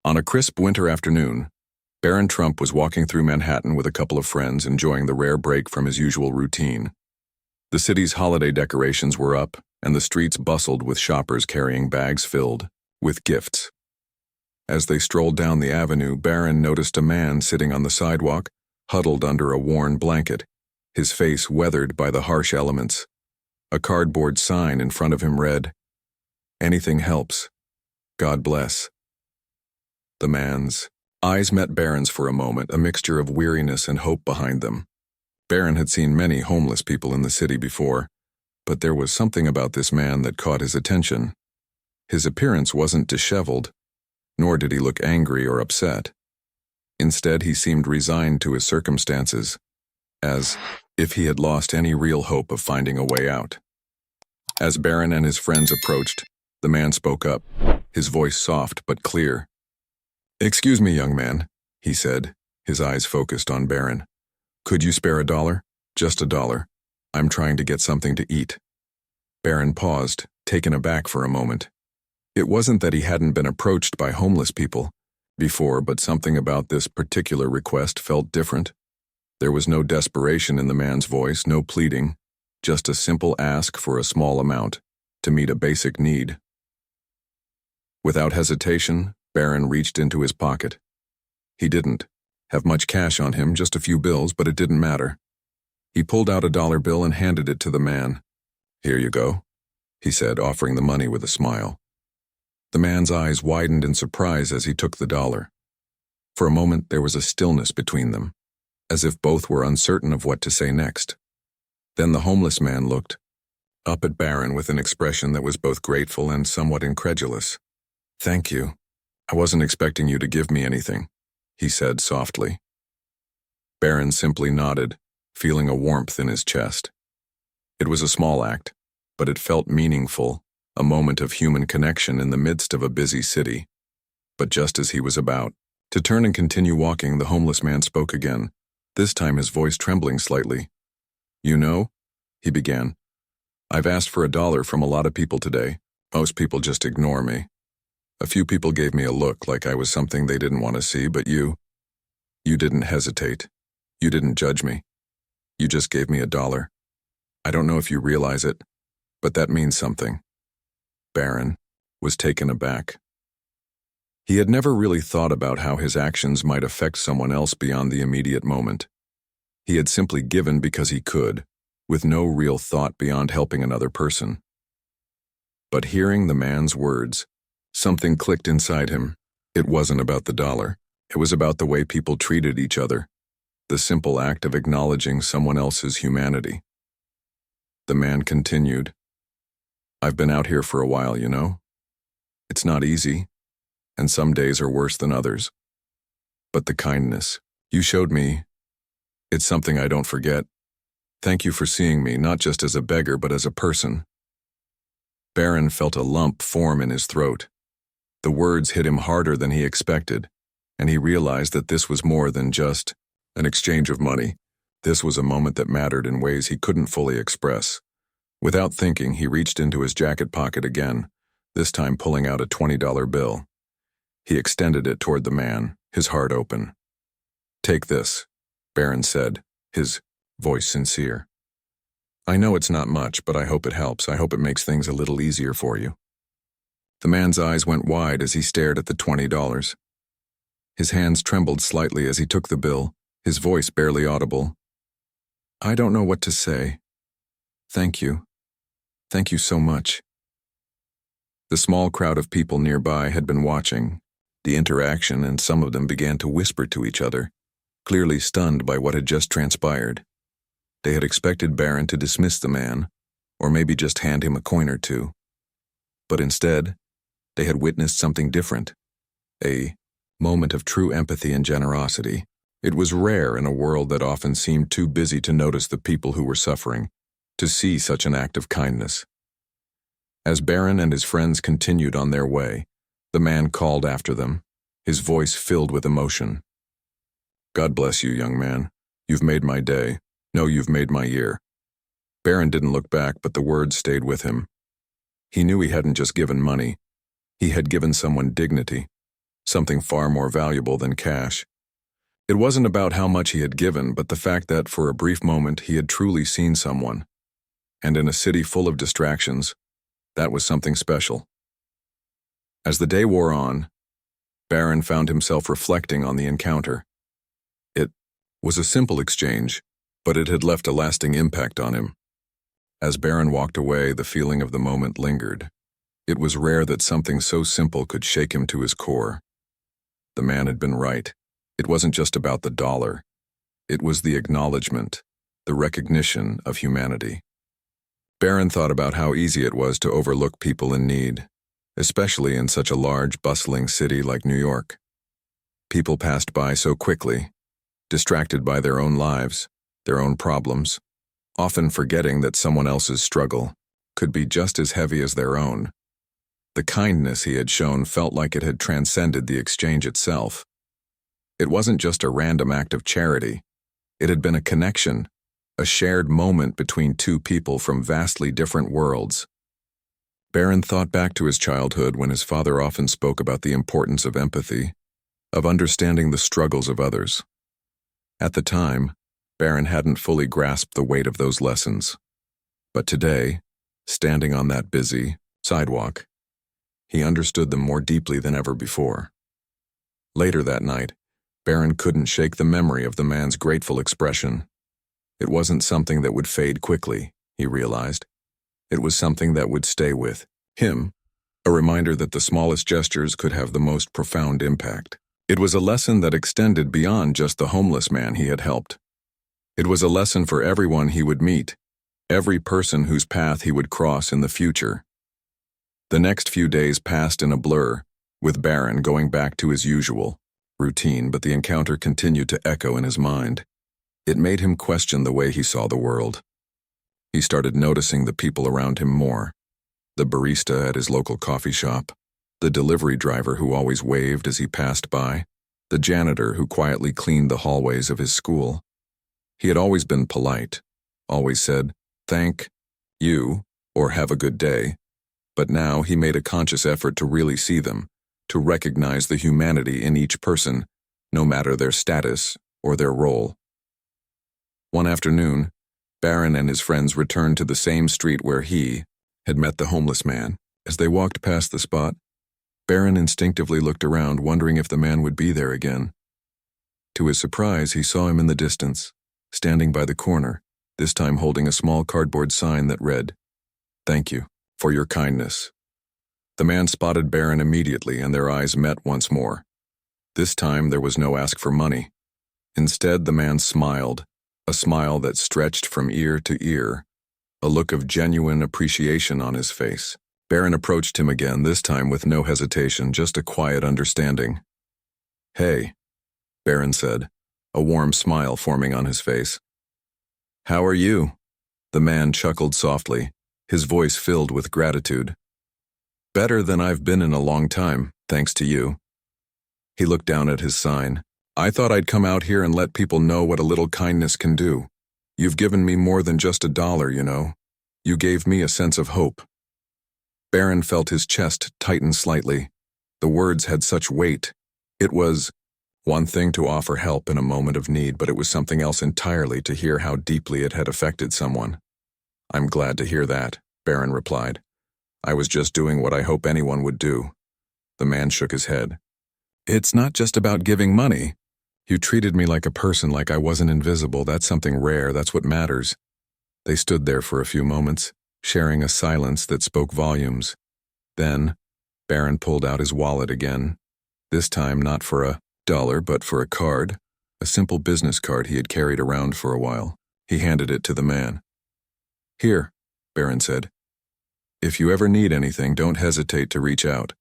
On a crisp winter afternoon, Barron Trump was walking through Manhattan with a couple of friends, enjoying the rare break from his usual routine. The city's holiday decorations were up, and the streets bustled with shoppers carrying bags filled with gifts. As they strolled down the avenue, Barron noticed a man sitting on the sidewalk, huddled under a worn blanket, his face weathered by the harsh elements. A cardboard sign in front of him read, "Anything helps. God bless." The man's eyes met Barron's for a moment, a mixture of weariness and hope behind them. Barron had seen many homeless people in the city before, but there was something about this man that caught his attention. His appearance wasn't disheveled, nor did he look angry or upset. Instead, he seemed resigned to his circumstances, as if he had lost any real hope of finding a way out. As Barron and his friends approached, the man spoke up, his voice soft but clear. "Excuse me, young man," he said, his eyes focused on Barron. "Could you spare $1? Just $1. I'm trying to get something to eat." Barron paused, taken aback for a moment. It wasn't that he hadn't been approached by homeless people before, but something about this particular request felt different. There was no desperation in the man's voice, no pleading, just a simple ask for a small amount to meet a basic need. Without hesitation, Barron reached into his pocket. He didn't have much cash on him, just a few bills, but it didn't matter. He pulled out a $1 bill and handed it to the man. "Here you go," he said, offering the money with a smile. The man's eyes widened in surprise as he took the $1. For a moment, there was a stillness between them, as if both were uncertain of what to say next. Then the homeless man looked up at Barron with an expression that was both grateful and somewhat incredulous. "Thank you. I wasn't expecting you to give me anything," he said softly. Barron simply nodded, feeling a warmth in his chest. It was a small act, but it felt meaningful, a moment of human connection in the midst of a busy city. But just as he was about to turn and continue walking, the homeless man spoke again, this time his voice trembling slightly. "You know," he began, "I've asked for $1 from a lot of people today. Most people just ignore me. A few people gave me a look like I was something they didn't want to see, but you didn't hesitate. You didn't judge me. You just gave me $1. I don't know if you realize it, but that means something." Barron was taken aback. He had never really thought about how his actions might affect someone else beyond the immediate moment. He had simply given because he could, with no real thought beyond helping another person. But hearing the man's words, something clicked inside him. It wasn't about the $1. It was about the way people treated each other, the simple act of acknowledging someone else's humanity. The man continued, "I've been out here for a while, you know. It's not easy, and some days are worse than others. But the kindness you showed me, it's something I don't forget. Thank you for seeing me, not just as a beggar, but as a person." Barron felt a lump form in his throat. The words hit him harder than he expected, and he realized that this was more than just an exchange of money. This was a moment that mattered in ways he couldn't fully express. Without thinking, he reached into his jacket pocket again, this time pulling out a $20 bill. He extended it toward the man, his heart open. "Take this," Barron said, his voice sincere. "I know it's not much, but I hope it helps. I hope it makes things a little easier for you." The man's eyes went wide as he stared at the $20. His hands trembled slightly as he took the bill, his voice barely audible. "I don't know what to say. Thank you. Thank you so much." The small crowd of people nearby had been watching the interaction, and some of them began to whisper to each other, clearly stunned by what had just transpired. They had expected Barron to dismiss the man, or maybe just hand him a coin or two. But instead, they had witnessed something different, a moment of true empathy and generosity. It was rare in a world that often seemed too busy to notice the people who were suffering, to see such an act of kindness. As Barron and his friends continued on their way, the man called after them, his voice filled with emotion. "God bless you, young man. You've made my day. No, you've made my year." Barron didn't look back, but the words stayed with him. He knew he hadn't just given money. He had given someone dignity, something far more valuable than cash. It wasn't about how much he had given, but the fact that for a brief moment he had truly seen someone. And in a city full of distractions, that was something special. As the day wore on, Barron found himself reflecting on the encounter. It was a simple exchange, but it had left a lasting impact on him. As Barron walked away, the feeling of the moment lingered. It was rare that something so simple could shake him to his core. The man had been right. It wasn't just about the dollar. It was the acknowledgement, the recognition of humanity. Barron thought about how easy it was to overlook people in need, especially in such a large, bustling city like New York. People passed by so quickly, distracted by their own lives, their own problems, often forgetting that someone else's struggle could be just as heavy as their own. The kindness he had shown felt like it had transcended the exchange itself. It wasn't just a random act of charity. It had been a connection, a shared moment between two people from vastly different worlds. Barron thought back to his childhood when his father often spoke about the importance of empathy, of understanding the struggles of others. At the time, Barron hadn't fully grasped the weight of those lessons. But today, standing on that busy sidewalk, he understood them more deeply than ever before. Later that night, Barron couldn't shake the memory of the man's grateful expression. It wasn't something that would fade quickly, he realized. It was something that would stay with him, a reminder that the smallest gestures could have the most profound impact. It was a lesson that extended beyond just the homeless man he had helped. It was a lesson for everyone he would meet, every person whose path he would cross in the future. The next few days passed in a blur, with Barron going back to his usual routine, but the encounter continued to echo in his mind. It made him question the way he saw the world. He started noticing the people around him more. The barista at his local coffee shop, the delivery driver who always waved as he passed by, the janitor who quietly cleaned the hallways of his school. He had always been polite, always said, "Thank you," or "Have a good day." But now he made a conscious effort to really see them, to recognize the humanity in each person, no matter their status or their role. One afternoon, Barron and his friends returned to the same street where he had met the homeless man. As they walked past the spot, Barron instinctively looked around, wondering if the man would be there again. To his surprise, he saw him in the distance, standing by the corner, this time holding a small cardboard sign that read, "Thank you for your kindness." The man spotted Barron immediately, and their eyes met once more. This time there was no ask for money. Instead, the man smiled, a smile that stretched from ear to ear, a look of genuine appreciation on his face. Barron approached him again, this time with no hesitation, just a quiet understanding. "Hey," Barron said, a warm smile forming on his face. "How are you?" The man chuckled softly, his voice filled with gratitude. "Better than I've been in a long time, thanks to you." He looked down at his sign. "I thought I'd come out here and let people know what a little kindness can do. You've given me more than just $1, you know. You gave me a sense of hope." Barron felt his chest tighten slightly. The words had such weight. It was one thing to offer help in a moment of need, but it was something else entirely to hear how deeply it had affected someone. "I'm glad to hear that," Barron replied. "I was just doing what I hope anyone would do." The man shook his head. "It's not just about giving money. You treated me like a person, like I wasn't invisible. That's something rare. That's what matters." They stood there for a few moments, sharing a silence that spoke volumes. Then, Barron pulled out his wallet again, this time not for $1, but for a card, a simple business card he had carried around for a while. He handed it to the man. "Here," Barron said. "If you ever need anything, don't hesitate to reach out."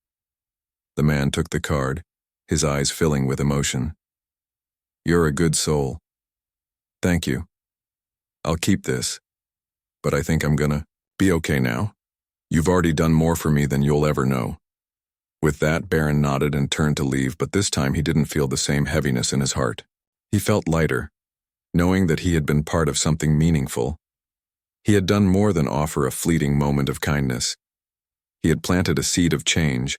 The man took the card, his eyes filling with emotion. "You're a good soul. Thank you. I'll keep this. But I think I'm gonna be okay now. You've already done more for me than you'll ever know." With that, Barron nodded and turned to leave, but this time he didn't feel the same heaviness in his heart. He felt lighter, knowing that he had been part of something meaningful. He had done more than offer a fleeting moment of kindness. He had planted a seed of change,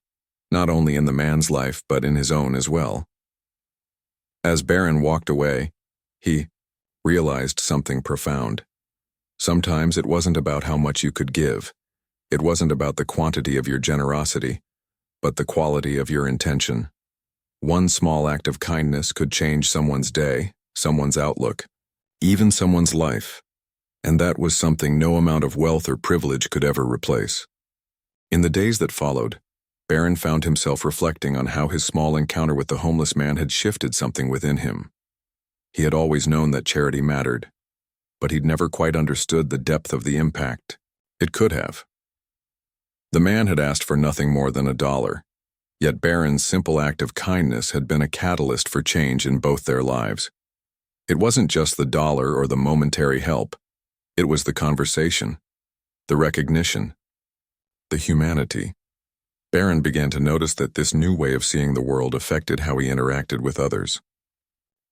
not only in the man's life but in his own as well. As Barron walked away, he realized something profound. Sometimes it wasn't about how much you could give. It wasn't about the quantity of your generosity, but the quality of your intention. One small act of kindness could change someone's day, someone's outlook, even someone's life. And that was something no amount of wealth or privilege could ever replace. In the days that followed, Barron found himself reflecting on how his small encounter with the homeless man had shifted something within him. He had always known that charity mattered, but he'd never quite understood the depth of the impact it could have. The man had asked for nothing more than $1, yet Barron's simple act of kindness had been a catalyst for change in both their lives. It wasn't just the dollar or the momentary help. It was the conversation, the recognition, the humanity. Barron began to notice that this new way of seeing the world affected how he interacted with others.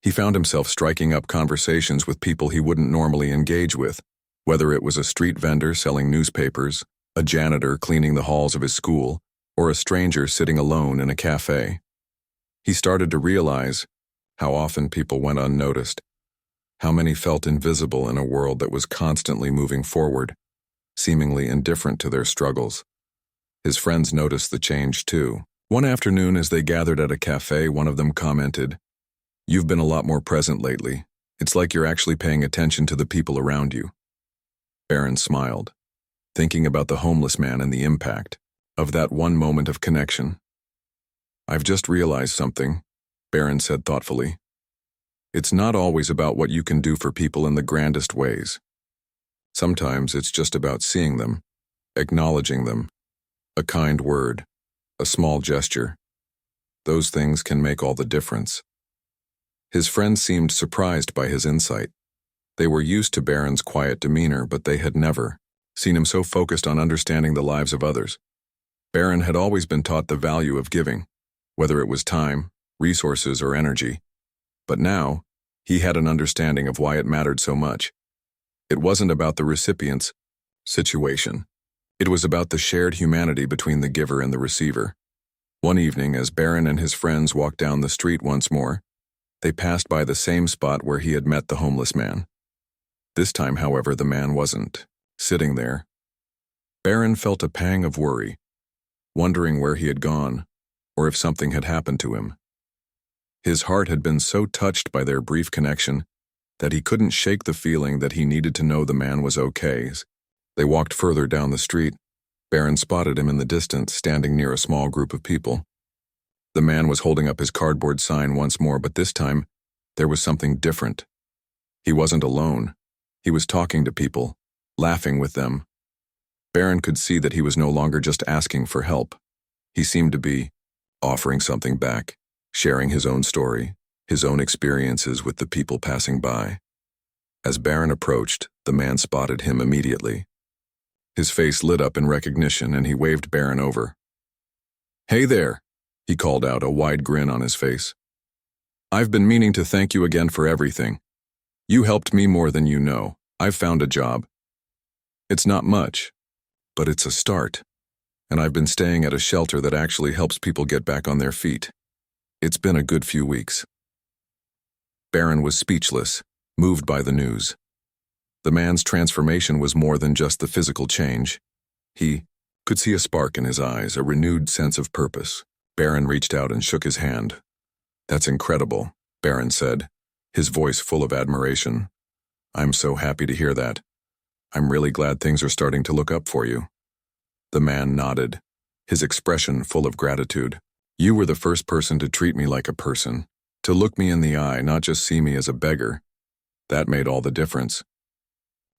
He found himself striking up conversations with people he wouldn't normally engage with, whether it was a street vendor selling newspapers, a janitor cleaning the halls of his school, or a stranger sitting alone in a cafe. He started to realize how often people went unnoticed, how many felt invisible in a world that was constantly moving forward, seemingly indifferent to their struggles. His friends noticed the change too. One afternoon as they gathered at a cafe, one of them commented, "You've been a lot more present lately. It's like you're actually paying attention to the people around you." Barron smiled, thinking about the homeless man and the impact of that one moment of connection. "I've just realized something," Barron said thoughtfully. "It's not always about what you can do for people in the grandest ways. Sometimes it's just about seeing them, acknowledging them, a kind word, a small gesture. Those things can make all the difference." His friends seemed surprised by his insight. They were used to Barron's quiet demeanor, but they had never seen him so focused on understanding the lives of others. Barron had always been taught the value of giving, whether it was time, resources, or energy. But now, he had an understanding of why it mattered so much. It wasn't about the recipient's situation. It was about the shared humanity between the giver and the receiver. One evening, as Barron and his friends walked down the street once more, they passed by the same spot where he had met the homeless man. This time, however, the man wasn't sitting there. Barron felt a pang of worry, wondering where he had gone, or if something had happened to him. His heart had been so touched by their brief connection that he couldn't shake the feeling that he needed to know the man was okay. As they walked further down the street, Barron spotted him in the distance, standing near a small group of people. The man was holding up his cardboard sign once more, but this time, there was something different. He wasn't alone. He was talking to people, laughing with them. Barron could see that he was no longer just asking for help. He seemed to be offering something back, sharing his own story, his own experiences with the people passing by. As Barron approached, the man spotted him immediately. His face lit up in recognition, and he waved Barron over. "Hey there," he called out, a wide grin on his face. "I've been meaning to thank you again for everything. You helped me more than you know. I've found a job. It's not much, but it's a start. And I've been staying at a shelter that actually helps people get back on their feet. It's been a good few weeks." Barron was speechless, moved by the news. The man's transformation was more than just the physical change. He could see a spark in his eyes, a renewed sense of purpose. Barron reached out and shook his hand. "That's incredible," Barron said, his voice full of admiration. "I'm so happy to hear that. I'm really glad things are starting to look up for you." The man nodded, his expression full of gratitude. "You were the first person to treat me like a person, to look me in the eye, not just see me as a beggar. That made all the difference."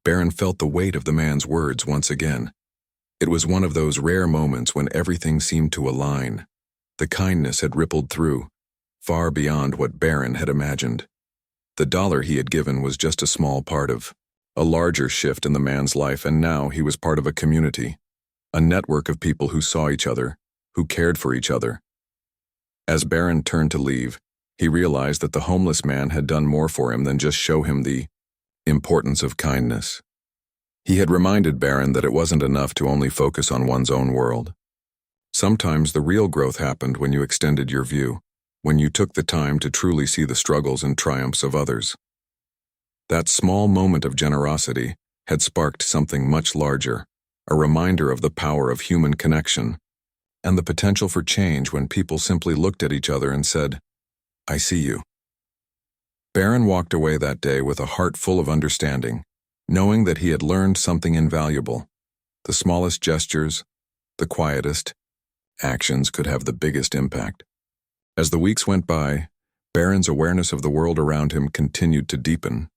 Barron felt the weight of the man's words once again. It was one of those rare moments when everything seemed to align. The kindness had rippled through, far beyond what Barron had imagined. The dollar he had given was just a small part of a larger shift in the man's life, and now he was part of a community, a network of people who saw each other, who cared for each other. As Barron turned to leave, he realized that the homeless man had done more for him than just show him the importance of kindness. He had reminded Barron that it wasn't enough to only focus on one's own world. Sometimes the real growth happened when you extended your view, when you took the time to truly see the struggles and triumphs of others. That small moment of generosity had sparked something much larger, a reminder of the power of human connection, and the potential for change when people simply looked at each other and said, "I see you." Barron walked away that day with a heart full of understanding, knowing that he had learned something invaluable. The smallest gestures, the quietest actions could have the biggest impact. As the weeks went by, Barron's awareness of the world around him continued to deepen.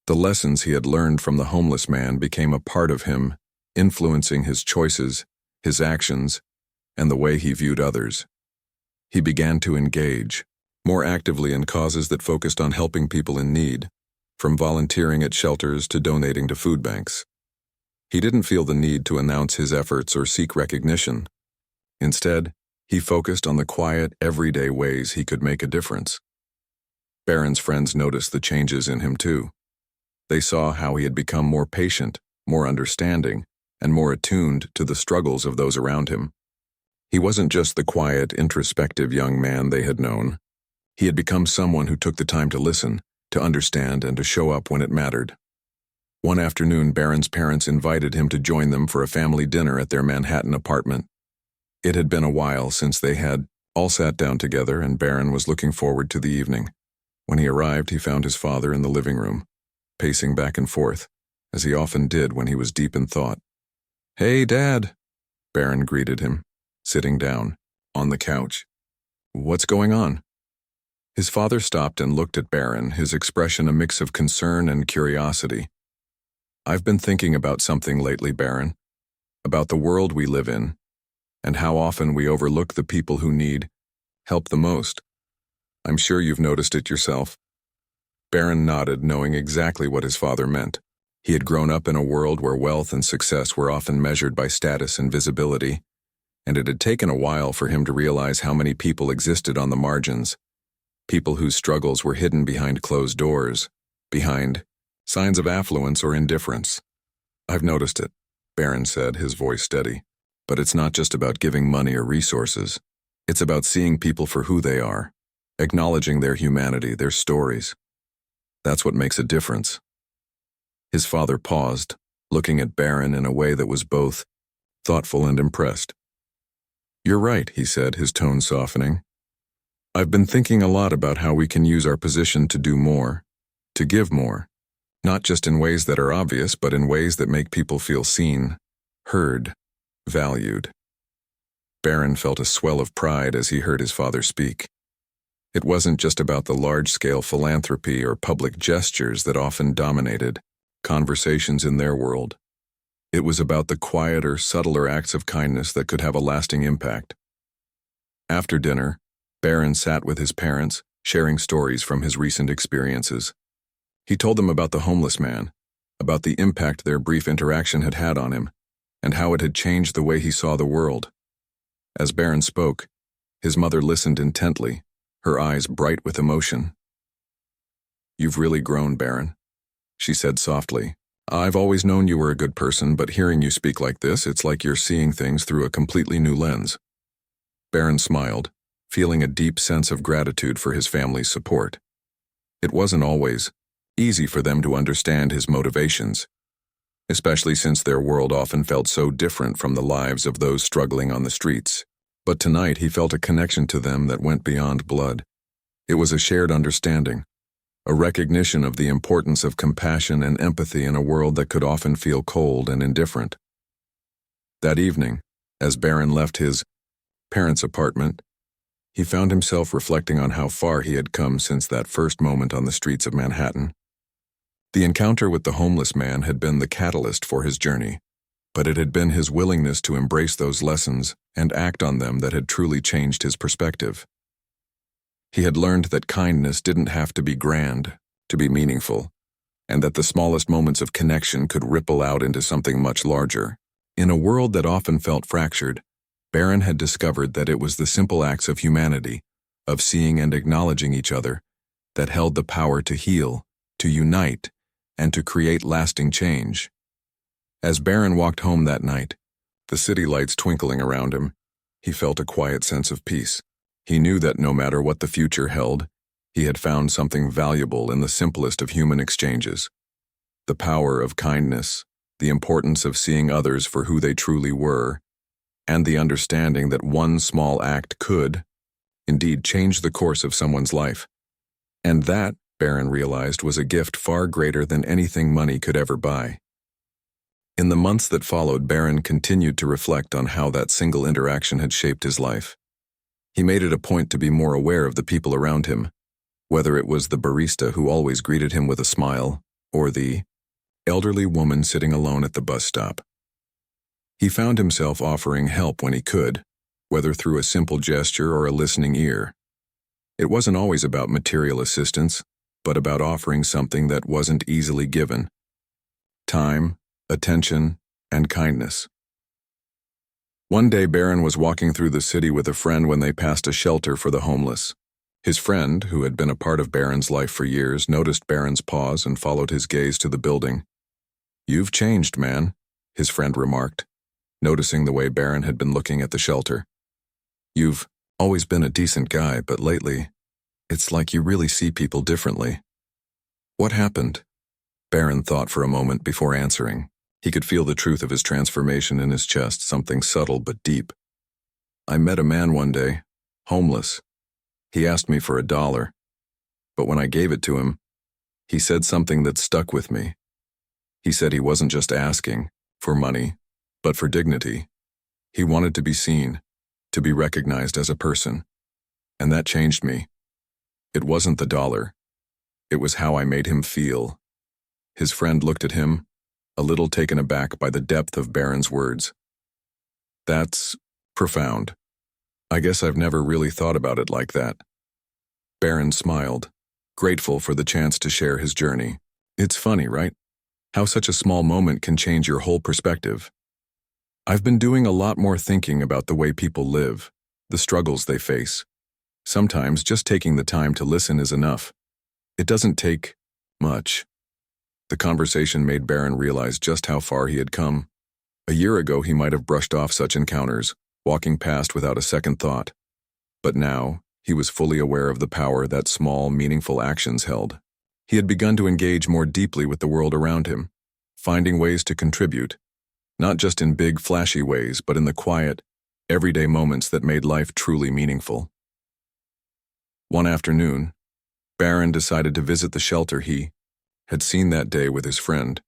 The lessons he had learned from the homeless man became a part of him, influencing his choices, his actions, and the way he viewed others. He began to engage more actively in causes that focused on helping people in need, from volunteering at shelters to donating to food banks. He didn't feel the need to announce his efforts or seek recognition. Instead, he focused on the quiet, everyday ways he could make a difference. Barron's friends noticed the changes in him too. They saw how he had become more patient, more understanding, and more attuned to the struggles of those around him. He wasn't just the quiet, introspective young man they had known. He had become someone who took the time to listen, to understand, and to show up when it mattered. One afternoon, Barron's parents invited him to join them for a family dinner at their Manhattan apartment. It had been a while since they had all sat down together, and Barron was looking forward to the evening. When he arrived, he found his father in the living room, pacing back and forth, as he often did when he was deep in thought. "Hey, Dad," Barron greeted him, sitting down on the couch. "What's going on?" His father stopped and looked at Barron, his expression a mix of concern and curiosity. "I've been thinking about something lately, Barron, about the world we live in, and how often we overlook the people who need help the most. I'm sure you've noticed it yourself." Barron nodded, knowing exactly what his father meant. He had grown up in a world where wealth and success were often measured by status and visibility, and it had taken a while for him to realize how many people existed on the margins, people whose struggles were hidden behind closed doors, behind signs of affluence or indifference. "I've noticed it," Barron said, his voice steady. "But it's not just about giving money or resources. It's about seeing people for who they are, acknowledging their humanity, their stories. That's what makes a difference." His father paused, looking at Barron in a way that was both thoughtful and impressed. "You're right," he said, his tone softening. "I've been thinking a lot about how we can use our position to do more, to give more, not just in ways that are obvious, but in ways that make people feel seen, heard, valued." Barron felt a swell of pride as he heard his father speak. It wasn't just about the large-scale philanthropy or public gestures that often dominated conversations in their world. It was about the quieter, subtler acts of kindness that could have a lasting impact. After dinner, Barron sat with his parents, sharing stories from his recent experiences. He told them about the homeless man, about the impact their brief interaction had had on him, and how it had changed the way he saw the world. As Barron spoke, his mother listened intently, her eyes bright with emotion. "You've really grown, Barron," she said softly. "I've always known you were a good person, but hearing you speak like this, it's like you're seeing things through a completely new lens." Barron smiled, feeling a deep sense of gratitude for his family's support. It wasn't always easy for them to understand his motivations, especially since their world often felt so different from the lives of those struggling on the streets. But tonight he felt a connection to them that went beyond blood. It was a shared understanding, a recognition of the importance of compassion and empathy in a world that could often feel cold and indifferent. That evening, as Barron left his parents' apartment, he found himself reflecting on how far he had come since that first moment on the streets of Manhattan. The encounter with the homeless man had been the catalyst for his journey, but it had been his willingness to embrace those lessons and act on them that had truly changed his perspective. He had learned that kindness didn't have to be grand to be meaningful, and that the smallest moments of connection could ripple out into something much larger. In a world that often felt fractured, Barron had discovered that it was the simple acts of humanity, of seeing and acknowledging each other, that held the power to heal, to unite, and to create lasting change. As Barron walked home that night, the city lights twinkling around him, he felt a quiet sense of peace. He knew that no matter what the future held, he had found something valuable in the simplest of human exchanges. The power of kindness, the importance of seeing others for who they truly were, and the understanding that one small act could, indeed, change the course of someone's life. And that, Barron realized, was a gift far greater than anything money could ever buy. In the months that followed, Barron continued to reflect on how that single interaction had shaped his life. He made it a point to be more aware of the people around him, whether it was the barista who always greeted him with a smile, or the elderly woman sitting alone at the bus stop. He found himself offering help when he could, whether through a simple gesture or a listening ear. It wasn't always about material assistance, but about offering something that wasn't easily given: time, attention, and kindness. One day, Barron was walking through the city with a friend when they passed a shelter for the homeless. His friend, who had been a part of Barron's life for years, noticed Barron's pause and followed his gaze to the building. "You've changed, man," his friend remarked, noticing the way Barron had been looking at the shelter. "You've always been a decent guy, but lately, it's like you really see people differently." "What happened?" Barron thought for a moment before answering. He could feel the truth of his transformation in his chest, something subtle but deep. "I met a man one day, homeless. He asked me for $1, but when I gave it to him, he said something that stuck with me. He said he wasn't just asking for money, but for dignity. He wanted to be seen, to be recognized as a person. And that changed me. It wasn't the dollar. It was how I made him feel." His friend looked at him, a little taken aback by the depth of Barron's words. "That's profound. I guess I've never really thought about it like that." Barron smiled, grateful for the chance to share his journey. "It's funny, right? How such a small moment can change your whole perspective. I've been doing a lot more thinking about the way people live, the struggles they face. Sometimes just taking the time to listen is enough. It doesn't take much." The conversation made Barron realize just how far he had come. A year ago, he might have brushed off such encounters, walking past without a second thought. But now, he was fully aware of the power that small, meaningful actions held. He had begun to engage more deeply with the world around him, finding ways to contribute, not just in big, flashy ways, but in the quiet, everyday moments that made life truly meaningful. One afternoon, Barron decided to visit the shelter he had seen that day with his friend.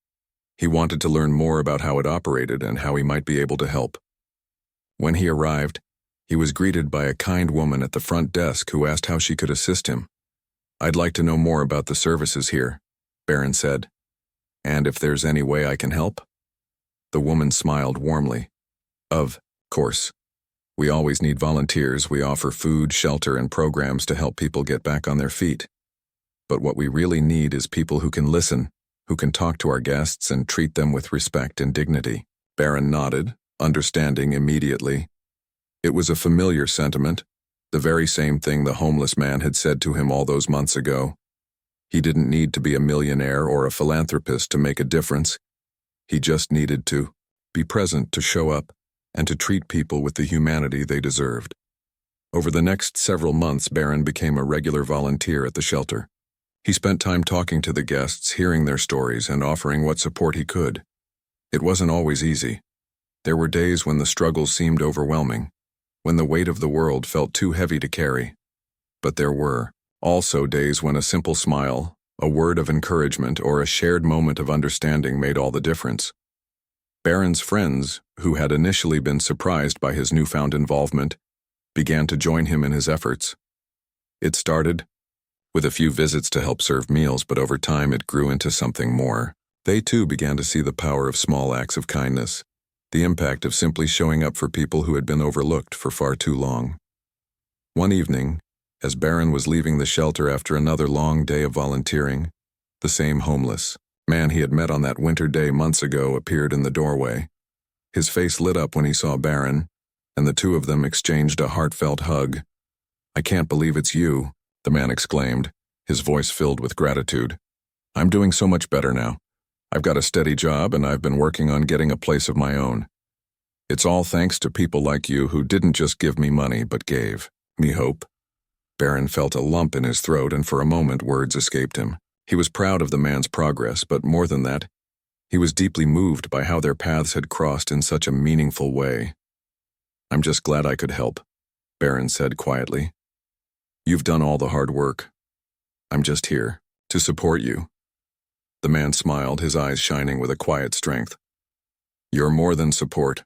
He wanted to learn more about how it operated and how he might be able to help. When he arrived, he was greeted by a kind woman at the front desk who asked how she could assist him. "I'd like to know more about the services here," Barron said. "And if there's any way I can help?" The woman smiled warmly. "Of course. We always need volunteers. We offer food, shelter, and programs to help people get back on their feet. But what we really need is people who can listen, who can talk to our guests and treat them with respect and dignity." Barron nodded, understanding immediately. It was a familiar sentiment, the very same thing the homeless man had said to him all those months ago. He didn't need to be a millionaire or a philanthropist to make a difference. He just needed to be present, to show up, and to treat people with the humanity they deserved. Over the next several months, Barron became a regular volunteer at the shelter. He spent time talking to the guests, hearing their stories, and offering what support he could. It wasn't always easy. There were days when the struggles seemed overwhelming, when the weight of the world felt too heavy to carry. But there were also days when a simple smile, a word of encouragement, or a shared moment of understanding made all the difference. Barron's friends, who had initially been surprised by his newfound involvement, began to join him in his efforts. It started with a few visits to help serve meals, but over time it grew into something more. They too began to see the power of small acts of kindness, the impact of simply showing up for people who had been overlooked for far too long. One evening, as Barron was leaving the shelter after another long day of volunteering, the same homeless man he had met on that winter day months ago appeared in the doorway. His face lit up when he saw Barron, and the two of them exchanged a heartfelt hug. "I can't believe it's you," the man exclaimed, his voice filled with gratitude. "I'm doing so much better now. I've got a steady job and I've been working on getting a place of my own. It's all thanks to people like you who didn't just give me money but gave me hope." Barron felt a lump in his throat, and for a moment words escaped him. He was proud of the man's progress, but more than that, he was deeply moved by how their paths had crossed in such a meaningful way. "I'm just glad I could help," Barron said quietly. "You've done all the hard work. I'm just here to support you." The man smiled, his eyes shining with a quiet strength. "You're more than support.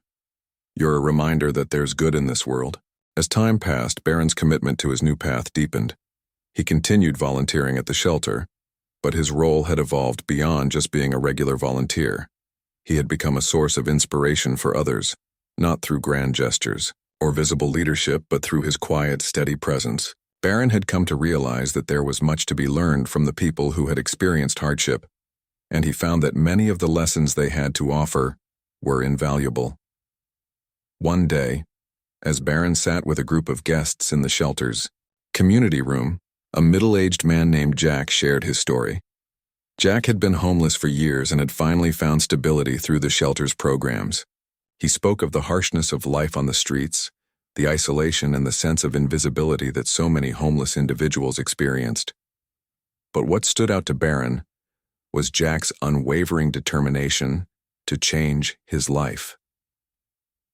You're a reminder that there's good in this world." As time passed, Barron's commitment to his new path deepened. He continued volunteering at the shelter, but his role had evolved beyond just being a regular volunteer. He had become a source of inspiration for others, not through grand gestures or visible leadership, but through his quiet, steady presence. Barron had come to realize that there was much to be learned from the people who had experienced hardship, and he found that many of the lessons they had to offer were invaluable. One day, as Barron sat with a group of guests in the shelter's community room, a middle-aged man named Jack shared his story. Jack had been homeless for years and had finally found stability through the shelter's programs. He spoke of the harshness of life on the streets, the isolation and the sense of invisibility that so many homeless individuals experienced. But what stood out to Barron was Jack's unwavering determination to change his life.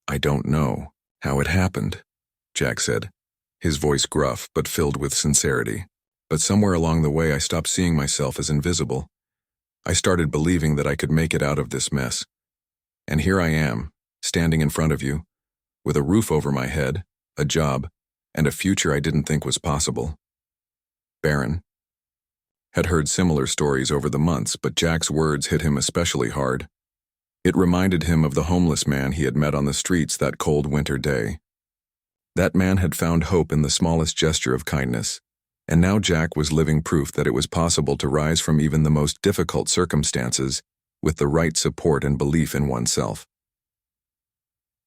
"I don't know how it happened," Jack said, his voice gruff but filled with sincerity. "But somewhere along the way I stopped seeing myself as invisible. I started believing that I could make it out of this mess. And here I am, standing in front of you, with a roof over my head, a job, and a future I didn't think was possible." Barron had heard similar stories over the months, but Jack's words hit him especially hard. It reminded him of the homeless man he had met on the streets that cold winter day. That man had found hope in the smallest gesture of kindness, and now Jack was living proof that it was possible to rise from even the most difficult circumstances with the right support and belief in oneself.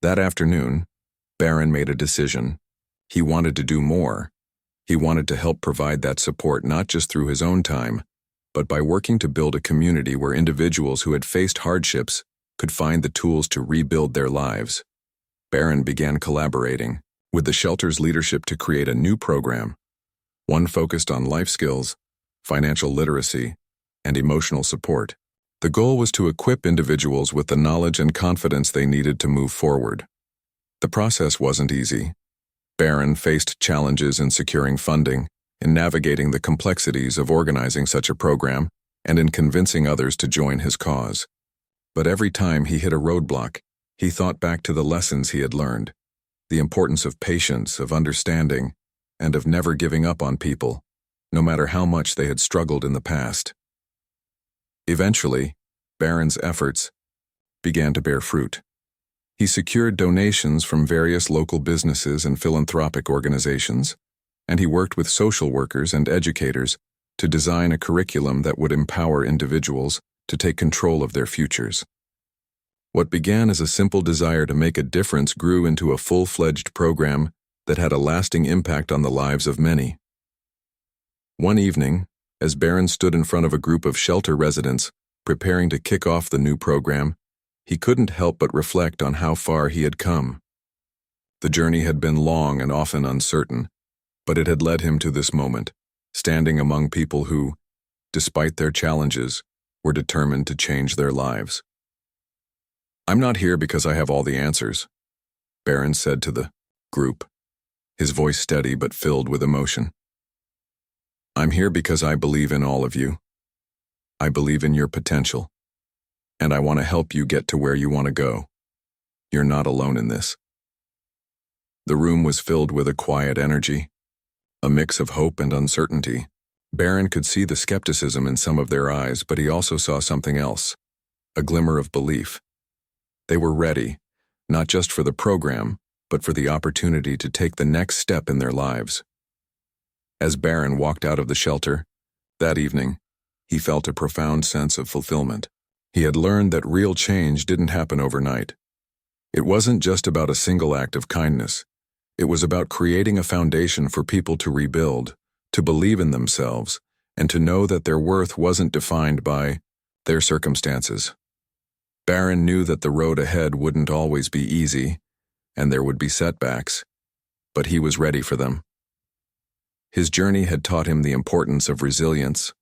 That afternoon, Barron made a decision. He wanted to do more. He wanted to help provide that support not just through his own time, but by working to build a community where individuals who had faced hardships could find the tools to rebuild their lives. Barron began collaborating with the shelter's leadership to create a new program, one focused on life skills, financial literacy, and emotional support. The goal was to equip individuals with the knowledge and confidence they needed to move forward. The process wasn't easy. Barron faced challenges in securing funding, in navigating the complexities of organizing such a program, and in convincing others to join his cause. But every time he hit a roadblock, he thought back to the lessons he had learned, the importance of patience, of understanding, and of never giving up on people, no matter how much they had struggled in the past. Eventually, Barron's efforts began to bear fruit. He secured donations from various local businesses and philanthropic organizations, and he worked with social workers and educators to design a curriculum that would empower individuals to take control of their futures. What began as a simple desire to make a difference grew into a full-fledged program that had a lasting impact on the lives of many. One evening, as Barron stood in front of a group of shelter residents preparing to kick off the new program, he couldn't help but reflect on how far he had come. The journey had been long and often uncertain, but it had led him to this moment, standing among people who, despite their challenges, were determined to change their lives. "I'm not here because I have all the answers," Barron said to the group, his voice steady but filled with emotion. "I'm here because I believe in all of you. I believe in your potential, and I want to help you get to where you want to go. You're not alone in this." The room was filled with a quiet energy, a mix of hope and uncertainty. Barron could see the skepticism in some of their eyes, but he also saw something else, a glimmer of belief. They were ready, not just for the program, but for the opportunity to take the next step in their lives. As Barron walked out of the shelter, that evening, he felt a profound sense of fulfillment. He had learned that real change didn't happen overnight. It wasn't just about a single act of kindness. It was about creating a foundation for people to rebuild, to believe in themselves, and to know that their worth wasn't defined by their circumstances. Barron knew that the road ahead wouldn't always be easy, and there would be setbacks, but he was ready for them. His journey had taught him the importance of resilience,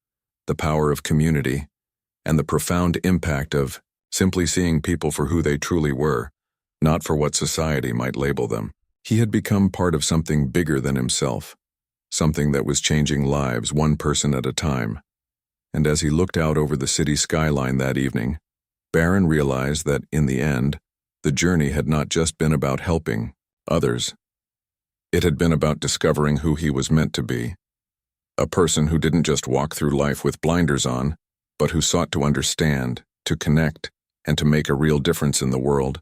the power of community, and the profound impact of simply seeing people for who they truly were, not for what society might label them. He had become part of something bigger than himself, something that was changing lives one person at a time. And as he looked out over the city skyline that evening, Barron realized that, in the end, the journey had not just been about helping others. It had been about discovering who he was meant to be. A person who didn't just walk through life with blinders on, but who sought to understand, to connect, and to make a real difference in the world.